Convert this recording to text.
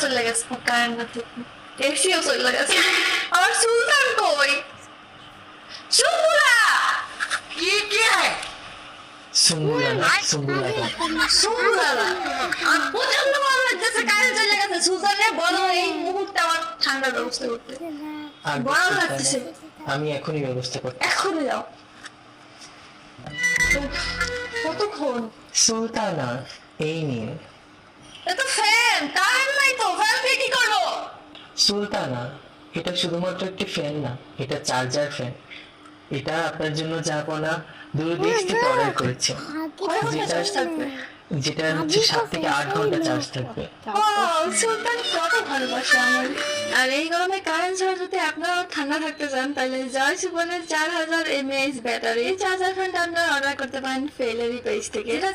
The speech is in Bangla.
চলে গেছে কারেন্ট না থেকে, এসিও চলে গেছে। আমার সুলতান কই? সুম্বুলা, কি কি है সুম্বুলা না, সুম্বুলা না। সুম্বুলা না। আমার প্রচন্ড ভালো লাগতেছে, কারেন্ট চলে গেছে। সুলতানের বলো এই মুহূর্তে আমার ঠান্ডার ব্যবস্থা করতে। আর ভালো বুঝতে লাগতেছে। পারে না। আমি এখনই ব্যবস্থা করতে। এখনই যাও। কতক্ষণ? সুলতানা, এই নিন। এটা ফ্যান, কারেন্ট নাই তো, ফ্যান দিয়ে কি করবো? সুলতানা, এটা শুধুমাত্র একটি ফ্যান না, এটা চার্জার ফ্যান। এটা আপনার জন্য যাব না, দূরদেশ থেকে অর্ডার করেছে। কয় ঘন্টা চার্জ থাকবে? যেটা হচ্ছে 7 থেকে 8 ঘন্টা চার্জ থাকবে। সুলতান কত ভালোবাসে আমার। আর এই গরমে কারেন্ট ছাড়া যদি আপনারা ঠান্ডা থাকতে চান, তাহলে জয় সুবনের 4000 mAh ব্যাটারি চার্জার ফ্যানটা আপনারা অর্ডার করতে পারেন ফেলেরি পেজ থেকে। এটা